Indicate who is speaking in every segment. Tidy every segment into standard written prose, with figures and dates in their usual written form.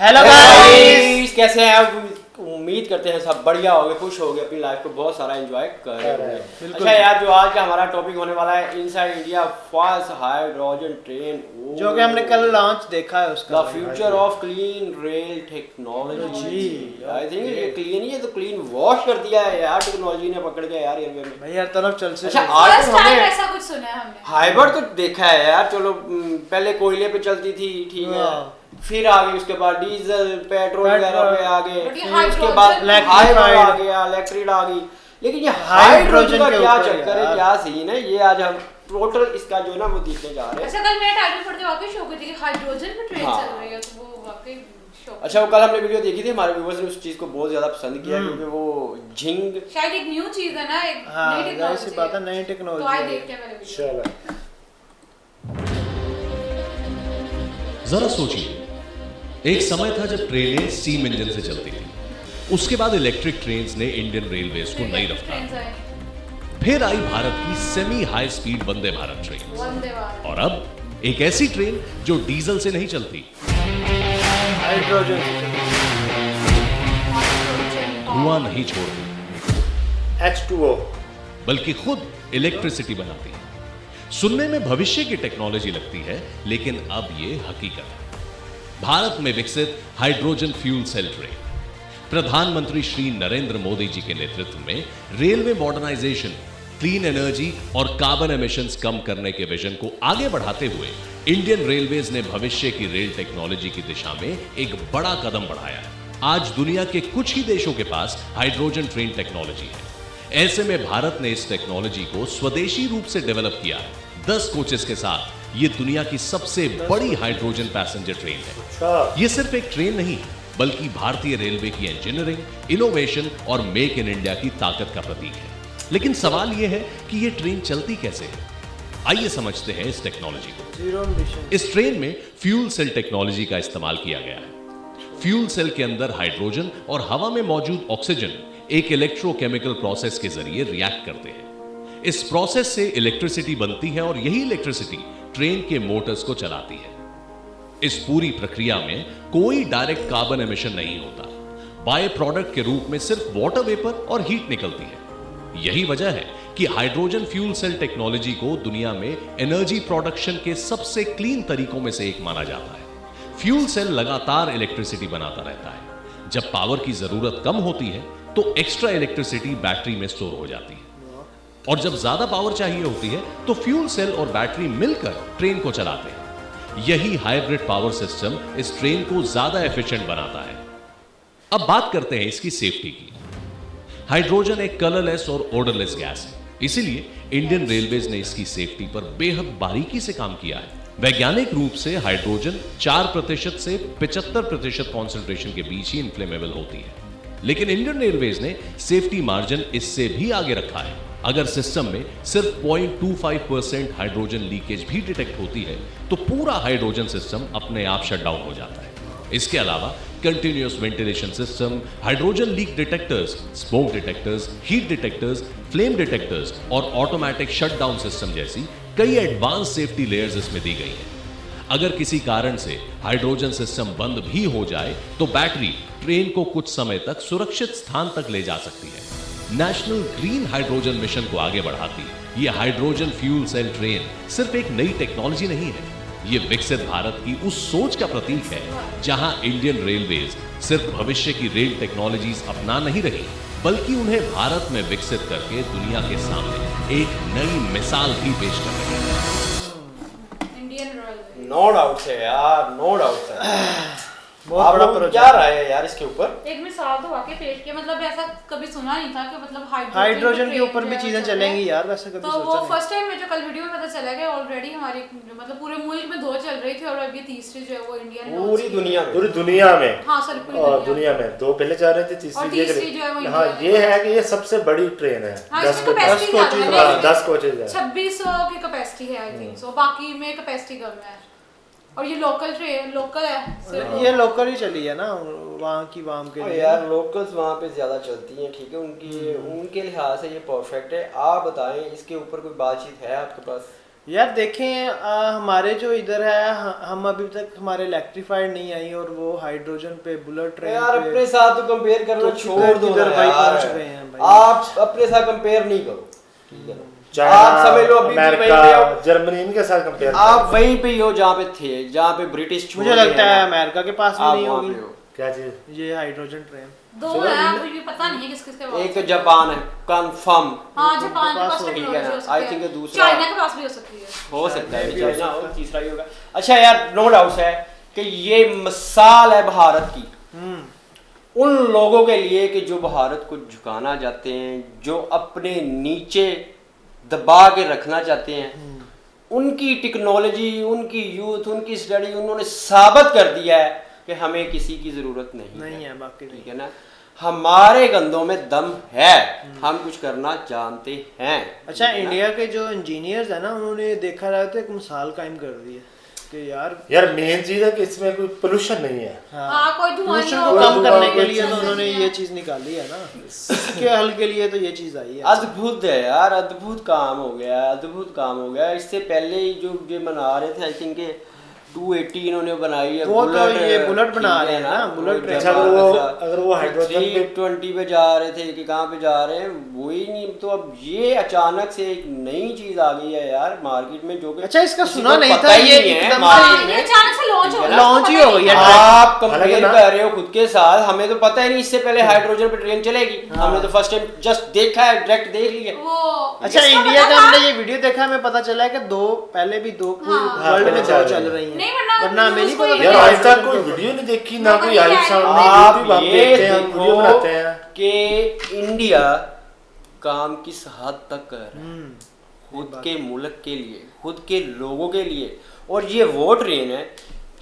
Speaker 1: Hello guys,
Speaker 2: कैसे हैं आप? उम्मीद करते हैं सब बढ़िया होंगे, खुश होंगे, अपनी लाइफ को बहुत सारा एंजॉय कर रहे होंगे। अच्छा यार, जो आज का हमारा टॉपिक होने वाला है inside India fast hydrogen train,
Speaker 1: जो कि हमने कल लॉन्च देखा है उसका,
Speaker 2: the future of clean rail technology. I think ये क्लीन ही है, तो क्लीन वॉश कर दिया है यार टेक्नोलॉजी ने पकड़ के यार रेलवे में
Speaker 1: भाई हर तरफ चल से।
Speaker 2: अच्छा, आज तो हमने
Speaker 3: ऐसा कुछ सुना है हमने।
Speaker 2: हाइब्रिड तो देखा है यार, चलो पहले कोयले पे चलती थी, ठीक है, फिर आ गई उसके बाद डीजल पेट्रोल वगैरह पे आ गए, फिर उसके बाद हाइब्रिड आ गया, इलेक्ट्रिक आ गई। लेकिन ये हाइड्रोजन का क्या चक्कर है, क्या सीन है, ये आज हम टोटल इसका जो ना वो देखने जा रहे हैं।
Speaker 3: अच्छा, कल मैं टाइटल पढ़ के वाकई शौक हुई थी कि हाइड्रोजन पे ट्रेन चल रही है, तो वो वाकई शौक।
Speaker 2: अच्छा, वो कल हमने वीडियो देखी थी, हमारे व्यूअर्स ने उस चीज को बहुत ज्यादा पसंद किया क्योंकि वो झिंग
Speaker 3: शायद एक न्यू चीज है ना, एक नई टेक्नोलॉजी।
Speaker 1: ऐसी बात है, नई टेक्नोलॉजी।
Speaker 3: तो आज देखते हैं मेरे वीडियो।
Speaker 1: चलो
Speaker 4: जरा सोचिए, एक समय था जब ट्रेनें स्टीम इंजन से चलती थी, उसके बाद इलेक्ट्रिक ट्रेन्स ने इंडियन रेलवेज को नई रफ्तार, फिर आई भारत की semi high speed Vande Bharat train, और अब एक ऐसी ट्रेन जो डीजल से नहीं चलती,
Speaker 1: हाइड्रोजन
Speaker 4: धुआं नहीं छोड़ती,
Speaker 1: H2O,
Speaker 4: बल्कि खुद इलेक्ट्रिसिटी बनाती है। सुनने में भविष्य की टेक्नोलॉजी लगती है, लेकिन अब ये हकीकत है। भारत में विकसित हाइड्रोजन फ्यूल सेल ट्रेन प्रधानमंत्री श्री नरेंद्र मोदी जी के नेतृत्व में रेलवे मॉडर्नाइजेशन, क्लीन एनर्जी और कार्बन एमिशंस कम करने के विजन को आगे बढ़ाते हुए इंडियन रेलवेज ने भविष्य की रेल टेक्नोलॉजी की दिशा में एक बड़ा कदम बढ़ाया है। आज दुनिया के कुछ ही देशों के पास हाइड्रोजन ट्रेन टेक्नोलॉजी है। ऐसे में भारत ने इस टेक्नोलॉजी को स्वदेशी रूप से डेवलप किया है। 10 कोचेस के साथ ये दुनिया की सबसे बड़ी हाइड्रोजन पैसेंजर ट्रेन है। ये सिर्फ एक ट्रेन नहीं, बल्कि भारतीय रेलवे की इंजीनियरिंग, इनोवेशन और मेक इन इंडिया की ताकत का प्रतीक है। लेकिन सवाल यह है कि ये ट्रेन चलती कैसे है। आइए समझते हैं इस टेक्नोलॉजी को। इस ट्रेन में फ्यूल सेल टेक्नोलॉजी का इस्तेमाल किया गया है। फ्यूल सेल के अंदर हाइड्रोजन और हवा में मौजूद ऑक्सीजन एक इलेक्ट्रोकेमिकल प्रोसेस के जरिए रिएक्ट करते हैं। इस प्रोसेस से इलेक्ट्रिसिटी बनती है और यही इलेक्ट्रिसिटी ट्रेन के मोटर्स को चलाती है। इस पूरी प्रक्रिया में कोई डायरेक्ट कार्बन एमिशन नहीं होता। बाय प्रोडक्ट के रूप में सिर्फ वाटर वेपर और हीट निकलती है। यही वजह है कि हाइड्रोजन फ्यूल सेल टेक्नोलॉजी को दुनिया में एनर्जी प्रोडक्शन के सबसे क्लीन तरीकों में से एक माना जाता है। फ्यूल सेल लगातार इलेक्ट्रिसिटी बनाता रहता है। जब पावर की जरूरत कम होती है तो एक्स्ट्रा इलेक्ट्रिसिटी बैटरी में स्टोर हो जाती है, और जब ज्यादा पावर चाहिए होती है तो फ्यूल सेल और बैटरी मिलकर ट्रेन को चलाते हैं। यही हाइब्रिड पावर सिस्टम इस ट्रेन को ज्यादा एफिशिएंट बनाता है। अब बात करते हैं इसकी सेफ्टी की। हाइड्रोजन एक कलरलेस और ओडरलेस गैस है, इसीलिए इंडियन रेलवेज ने इसकी सेफ्टी पर बेहद बारीकी से काम किया है। वैज्ञानिक रूप से हाइड्रोजन 4% से 75% कॉन्सेंट्रेशन के बीच ही इनफ्लेमेबल होती है, लेकिन इंडियन रेलवेज ने सेफ्टी मार्जिन इससे भी आगे रखा है। अगर सिस्टम में सिर्फ 0.25% हाइड्रोजन लीकेज भी डिटेक्ट होती है तो पूरा हाइड्रोजन सिस्टम अपने आप शट डाउन हो जाता है। इसके अलावा continuous ventilation system, hydrogen leak detectors, smoke detectors, heat detectors, flame detectors और ऑटोमेटिक शटडाउन सिस्टम जैसी कई एडवांस सेफ्टी लेयर्स इसमें दी गई हैं। अगर किसी कारण से हाइड्रोजन सिस्टम बंद भी हो जाए तो बैटरी ट्रेन को कुछ समय तक सुरक्षित स्थान तक ले जा सकती है। नेशनल ग्रीन हाइड्रोजन मिशन को आगे बढ़ाती है। यह हाइड्रोजन फ्यूल सेल ट्रेन सिर्फ एक नई टेक्नोलॉजी नहीं है, यह विकसित भारत की उस सोच का प्रतीक है जहां इंडियन रेलवेज सिर्फ भविष्य की रेल टेक्नोलॉजीज अपना नहीं रही, बल्कि उन्हें भारत में विकसित करके दुनिया के सामने एक नई मिसाल भी पेश कर रही है।
Speaker 2: नो डाउट है यार, नो डाउट है।
Speaker 1: बहुत बड़ा प्रोजेक्ट।
Speaker 2: क्या राय है यार इसके ऊपर?
Speaker 3: एक मिसाल तो वाकई पेश किया, मतलब ऐसा कभी सुना नहीं था कि मतलब
Speaker 1: हाइड्रोजन के ऊपर भी चीजें चलेंगी यार, वैसे कभी
Speaker 3: तो
Speaker 1: सोचा
Speaker 3: वो
Speaker 1: नहीं।
Speaker 3: फर्स्ट टाइम में जो कल वीडियो में पता चला कि ऑलरेडी हमारी मतलब पूरे मुल्क में 2 चल रही थी और अभी तीसरी जो है वो इंडियन
Speaker 2: पूरी दुनिया में।
Speaker 5: पूरी दुनिया में।
Speaker 3: हाँ सर, पूरी
Speaker 5: दुनिया में 2 पहले जा रहे थे, तीसरी
Speaker 3: जो है वो
Speaker 5: हाँ, ये है कि ये सबसे बड़ी ट्रेन है। 10 कोचेज है,
Speaker 3: 2600 की कैपेसिटी है आई थिंक सो, बाकी में कैपेसिटी कम है। और ये लोकल ट्रेन, लोकल है,
Speaker 1: ये लोकल ही चली है ना, वहाँ की वाम के लिए
Speaker 2: यार लोकल्स वहाँ पे ज़्यादा चलती हैं, ठीक है, उनके लिहाज से ये परफेक्ट है। आप बताएं इसके ऊपर कोई बातचीत है आपके पास?
Speaker 1: यार देखें हमारे जो इधर है हम अभी तक हमारे इलेक्ट्रिफाइड नहीं आई और वो हाइड्रोजन पे बुलेट ट्रेन
Speaker 2: यार
Speaker 1: पे
Speaker 2: अपने साथ तो कंपेयर करना
Speaker 1: तो
Speaker 2: छोड़ दो
Speaker 1: किधर
Speaker 2: ना
Speaker 1: भाई
Speaker 2: यार।
Speaker 1: पहुंच गए हैं भाई।
Speaker 2: आप अपने साथ कंपेयर नहीं करो, ठीक है ना?
Speaker 5: चाइना,
Speaker 2: आप समझ लो अभी भी वहीं पे
Speaker 5: अमेरिका,
Speaker 2: हो,
Speaker 5: जर्मनी इनके साथ कंपेयर
Speaker 2: आप वहीं पे ही हो जहाँ पे थे, जहाँ पे ब्रिटिश छोड़
Speaker 1: मुझे
Speaker 2: गए
Speaker 1: लगता
Speaker 2: हैं
Speaker 1: है
Speaker 2: ना,
Speaker 1: अमेरिका के पास भी
Speaker 2: आप
Speaker 1: नहीं
Speaker 2: वहाँ
Speaker 1: होगी
Speaker 2: पे हो।
Speaker 5: क्या चीज?
Speaker 1: ये हाइड्रोजन ट्रेन।
Speaker 3: दो है, अभी भी पता नहीं है किस किसके पास।
Speaker 2: एक तो जापान है कंफर्म,
Speaker 3: हाँ, जापान के पास
Speaker 1: ठीक है
Speaker 3: टेक्नोलॉजी
Speaker 2: ना?
Speaker 3: हो सकती
Speaker 2: I
Speaker 3: है।
Speaker 2: think ये दूसरा-
Speaker 3: चाइना के पास भी हो सकती है।
Speaker 2: हो सकता है
Speaker 1: भी हो
Speaker 2: चाइना
Speaker 1: सकता
Speaker 2: और तीसरा ही होगा। अच्छा यार, नो डाउट है कि ये मिसाल है भारत की उन लोगों के लिए कि जो भारत को झुकाना चाहते हैं, जो अपने नीचे दबा के रखना चाहते हैं, उनकी टेक्नोलॉजी, उनकी यूथ, उनकी स्टडी उन्होंने साबित कर दिया है कि हमें किसी की जरूरत नहीं
Speaker 1: है बाकी
Speaker 2: ठीक है ना? हमारे कंधों में दम है, हम कुछ करना जानते हैं।
Speaker 1: अच्छा,
Speaker 2: ठीक है ना?
Speaker 1: इंडिया के जो इंजीनियर्स है ना, उन्होंने देखा जाए तो एक मिसाल कायम कर दी है कि
Speaker 5: यार मेन चीज है कि इसमें कोई पोल्यूशन नहीं है।
Speaker 3: हाँ, कोई धुआं नहीं
Speaker 1: पोल्यूशन को
Speaker 3: होगा,
Speaker 1: कम
Speaker 5: कोई
Speaker 1: करने
Speaker 5: धुआं,
Speaker 1: के
Speaker 5: कोई
Speaker 1: लिए तो
Speaker 3: चीज़
Speaker 1: उन्होंने
Speaker 3: नहीं
Speaker 1: ये
Speaker 3: है।
Speaker 1: चीज निकाली है ना, इसके हल के लिए तो ये चीज आई है।
Speaker 2: अद्भुत है यार, अद्भुत काम हो गया, अद्भुत काम हो गया। इससे पहले ही जो ये बना रहे थे, आई थिंक 280 इन्होंने बनाई है।
Speaker 1: वो तो ये बुलेट बना रहे हैं ना, बुलेट ट्रेन।
Speaker 5: अच्छा, अगर वो हाइड्रोजन पे
Speaker 2: 320 पे जा रहे थे कि कहाँ पे जा रहे हैं वही नहीं, तो अब ये अचानक से एक नई चीज आ गई है यार मार्केट में, जो कि
Speaker 1: अच्छा, इसका
Speaker 2: किसी
Speaker 1: सुना
Speaker 2: को
Speaker 1: नहीं
Speaker 2: पता
Speaker 1: था,
Speaker 2: ही
Speaker 1: ये
Speaker 2: नहीं है
Speaker 1: एकदम
Speaker 2: मार्केट
Speaker 3: हाँ,
Speaker 2: में।
Speaker 3: ये अचानक से लॉन्च हो गया,
Speaker 1: लॉन्च ही हो गया।
Speaker 2: आप
Speaker 5: हालांकि
Speaker 2: कंपेयर
Speaker 5: ना-
Speaker 2: कर रहे हो खुद के साथ, हमें तो पता ही नहीं इससे पहले हाइड्रोजन पे ट्रेन चलेगी। हमने तो फर्स्ट टाइम जस्ट देखा है, डायरेक्ट देख लिया।
Speaker 3: वो
Speaker 1: अच्छा,
Speaker 3: जिसको
Speaker 1: इंडिया
Speaker 3: पता
Speaker 1: का हमने
Speaker 3: था-
Speaker 1: ये वीडियो देखा, हमें पता चला है कि पहले भी दो
Speaker 3: हाँ।
Speaker 1: वर्ल्ड में
Speaker 5: हाँ,
Speaker 1: दो
Speaker 5: चल
Speaker 1: चल
Speaker 5: रही
Speaker 1: रही हैं,
Speaker 3: नहीं, वरना
Speaker 1: वरना हमें नहीं
Speaker 3: न्यूज़
Speaker 1: पता
Speaker 3: कोई-
Speaker 5: यार
Speaker 1: था
Speaker 5: आज
Speaker 1: कि
Speaker 5: तक कोई वीडियो नहीं देखी ना, कोई आई साउंड नहीं,
Speaker 2: आप
Speaker 5: यूट्यूब आप
Speaker 2: ये
Speaker 5: देखते हैं, वीडियो
Speaker 2: देखो
Speaker 5: बनाते हैं।
Speaker 2: कि इंडिया काम किस हद तक कर रहा है खुद के मुल्क के लिए, खुद के लोगों के लिए। और ये वो ट्रेन है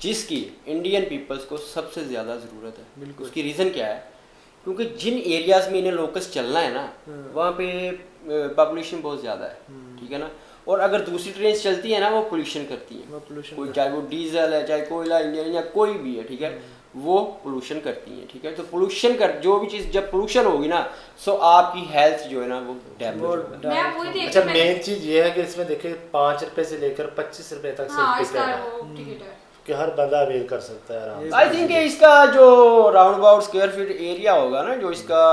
Speaker 2: जिसकी इंडियन पीपल्स को सबसे ज़्यादा ज़रूरत है।
Speaker 1: बिल्कुल।
Speaker 2: उसकी रीज़न क्या है? क्योंकि जिन एरियाज में इन्हें लोकस चलना है ना, वहाँ पे पॉपुलेशन बहुत ज़्यादा है, ठीक है ना? और अगर दूसरी ट्रेन चलती है ना, वो पोल्यूशन करती है।
Speaker 1: वो pollution
Speaker 2: कोई चाहे वो डीजल है, चाहे कोयला इंजन या कोई भी है, ठीक है, वो पोल्यूशन करती है, ठीक है? तो पोल्यूशन कर जो भी चीज़ जब पोल्यूशन होगी ना, सो आपकी हेल्थ जो है ना वो डैमेज होगा।
Speaker 3: मैं वही देख
Speaker 5: अच्छा,
Speaker 3: रही मैंने-
Speaker 5: मेन चीज ये है कि इसमें देखिए 5 रुपए से लेकर 25 रुपए तक
Speaker 3: हाँ,
Speaker 5: सिर्फ
Speaker 3: इसका
Speaker 5: टिकट है
Speaker 3: वो टिकट है।
Speaker 5: कि हर बंदा अवेल कर सकता है आराम से।
Speaker 2: आई थिंक इसका जो round about square feet area होगा ना, जो इसका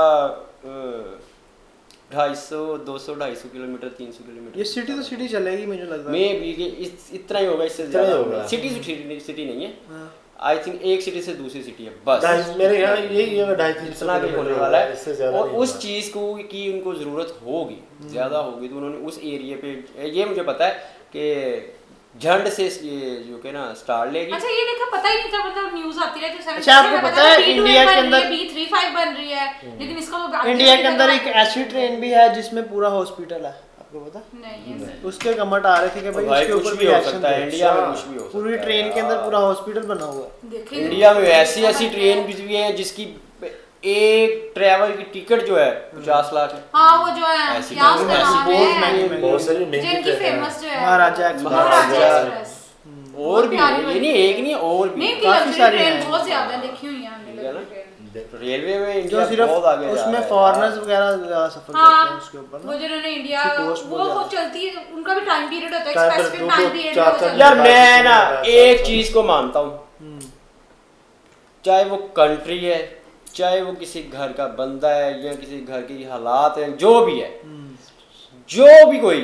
Speaker 2: 250 किलोमीटर 300 किलोमीटर,
Speaker 1: ये सिटी तो सिटी चलेगी मुझे लगता है।
Speaker 2: मे बी कि इतना ही होगा, इससे
Speaker 5: इतना ही
Speaker 2: ज़्यादा
Speaker 5: होगा।
Speaker 2: सिटी से सिटी नहीं है।
Speaker 1: हाँ।
Speaker 2: आई थिंक एक सिटी से दूसरी सिटी है बस,
Speaker 5: मेरे यहाँ यही है 250-300
Speaker 2: इतना भी होने
Speaker 5: किलोमीटर
Speaker 2: वाला
Speaker 5: इससे
Speaker 2: है।
Speaker 5: ज्यादा
Speaker 2: और
Speaker 5: नहीं
Speaker 2: उस
Speaker 5: होगा।
Speaker 2: चीज़ को की उनको ज़रूरत होगी, ज़्यादा होगी, तो उन्होंने उस एरिया पे, ये मुझे पता है कि झंड से ये जो कि ना स्टार लेगी।
Speaker 3: अच्छा, ये देखा पता ही नहीं था, मतलब न्यूज़ आती रहती है।
Speaker 1: अच्छा, आपको पता है इंडिया के अंदर
Speaker 3: B35 बन रही है, लेकिन इसका तो
Speaker 1: इंडिया के अंदर एक ऐसी ट्रेन भी है जिसमें पूरा हॉस्पिटल है, आपको पता?
Speaker 3: नहीं है।
Speaker 1: उसके कमेंट आ रहे थे कि भाई उसके
Speaker 2: कुछ
Speaker 1: ऊपर
Speaker 2: भी
Speaker 1: भी
Speaker 2: हो
Speaker 1: एक्शन
Speaker 2: सकता है,
Speaker 1: दे।
Speaker 2: इंडिया में कुछ भी हो सकता है।
Speaker 1: पूरी ट्रेन के अंदर पूरा हॉस्पिटल बना हुआ है।
Speaker 3: देखिए
Speaker 2: इंडिया में ऐसी ऐसी ट्रेन भी है जिसकी एक ट्रैवल की टिकट जो है 50 लाख है।
Speaker 3: हाँ, वो जो है
Speaker 2: ऐसी
Speaker 3: क्या
Speaker 2: ट्रेन
Speaker 3: उसका
Speaker 2: ऐसी
Speaker 3: नाम
Speaker 1: बहुत
Speaker 3: है,
Speaker 1: महंगी
Speaker 5: बहुत सारी महंगी
Speaker 3: जिनकी
Speaker 5: ट्रेन है।
Speaker 3: फेमस जो है
Speaker 1: महाराजा एक्सप्रेस।
Speaker 3: महाराजा एक्सप्रेस।
Speaker 2: और भी है, ये नहीं एक नहीं और भी
Speaker 3: नहीं,
Speaker 2: है।
Speaker 3: की
Speaker 1: काफी
Speaker 3: लग्जरी
Speaker 1: सारी
Speaker 3: ट्रेन
Speaker 1: हैं।
Speaker 3: बहुत ज्यादा है, देखी हुई है हमने
Speaker 2: ठीक है ना?
Speaker 3: Luxury train.
Speaker 2: रेलवे में
Speaker 1: जो
Speaker 2: इंडिया
Speaker 1: सिर्फ
Speaker 2: बहुत आगे जा रहा
Speaker 1: उसमें
Speaker 2: है
Speaker 1: फॉरेनर्स
Speaker 2: यार।
Speaker 1: वगैरह ज्यादा सफर करते
Speaker 3: हाँ,
Speaker 1: हैं उसके ऊपर
Speaker 3: वो
Speaker 1: ना।
Speaker 3: जिन्होंने इंडिया
Speaker 1: उसकी cost
Speaker 3: वो
Speaker 1: बहुत
Speaker 3: वो
Speaker 1: ज्यादा।
Speaker 3: चलती है, उनका भी टाइम पीरियड होता है,
Speaker 5: टाइम पर
Speaker 3: स्पेसिफिक
Speaker 5: दो-
Speaker 3: टाइम
Speaker 5: दो-
Speaker 3: पीरियड
Speaker 5: चार-
Speaker 3: हो
Speaker 5: चार-
Speaker 3: जाता
Speaker 2: यार
Speaker 3: है।
Speaker 2: मैं ना
Speaker 5: साथ-
Speaker 2: एक
Speaker 5: साथ-
Speaker 2: चीज को मानता हूँ, चाहे वो कंट्री है, चाहे वो किसी घर का बंदा है या किसी घर के हालात हैं, जो भी है, जो भी कोई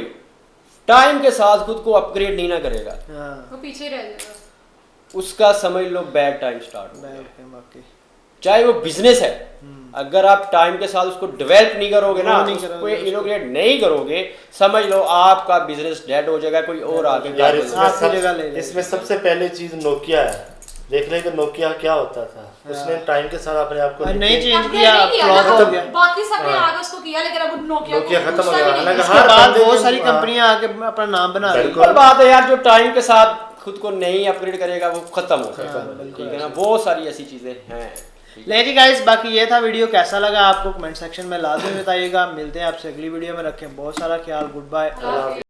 Speaker 2: टाइम के साथ खुद को अपग्रेड नहीं ना करेगा,
Speaker 1: हाँ,
Speaker 3: वो पीछे रह जाएगा।
Speaker 2: उसका समझ लो बैड टाइम स्टार्ट हो गया।
Speaker 1: बैक है बाकी।
Speaker 2: चाहे वो बिजनेस है, अगर आप टाइम के साथ उसको डेवलप नहीं करोगे ना,
Speaker 1: Grow नहीं
Speaker 2: उसको
Speaker 1: करोगे उसको।
Speaker 2: इनोग्रेट नहीं करोगे, समझ लो आपका बिजनेस डेड हो जाएगा, कोई और आगे
Speaker 5: यार
Speaker 2: जाके
Speaker 5: इसमें
Speaker 1: आपकी जगह ले लेगा।
Speaker 5: इसमें सबसे पहले चीज नोकिया है। देख ले कि नोकिया क्या होता था, उसने टाइम के साथ अपने आप को
Speaker 1: और नहीं
Speaker 5: लेके-
Speaker 1: चेंज
Speaker 3: अपग्रेड
Speaker 1: किया,
Speaker 3: नहीं किया
Speaker 1: फ्लॉप
Speaker 3: ना,
Speaker 1: हो गया।
Speaker 3: बाकी सबने
Speaker 5: हाँ।
Speaker 3: आगे उसको किया, लेकिन अब नोकिया
Speaker 5: नोकिया
Speaker 3: को
Speaker 5: खत्म
Speaker 3: पूछता
Speaker 5: हो
Speaker 3: भी
Speaker 5: गया।
Speaker 3: नहीं है।
Speaker 5: हालांकि
Speaker 1: उसके
Speaker 5: हर
Speaker 1: बाद
Speaker 5: बंदे
Speaker 1: बहुत
Speaker 5: के-
Speaker 1: सारी
Speaker 5: हाँ।
Speaker 1: कंपनियां आके अपना नाम बना रही
Speaker 5: बिल्कुल।
Speaker 2: और बात है यार, जो टाइम के साथ खुद को नहीं अपग्रेड करेगा वो खत्म हो सकता
Speaker 1: हाँ,
Speaker 2: है,
Speaker 1: बिल्कुल
Speaker 2: ठीक है ना? बहुत सारी ऐसी चीजें हैं।
Speaker 1: लेकिन गाइस, बाकी ये था वीडियो, कैसा लगा आपको कमेंट सेक्शन में लाजमी बताइएगा। मिलते हैं आपसे अगली वीडियो में, रखें बहुत सारा ख्याल, गुड बाय।
Speaker 3: Okay.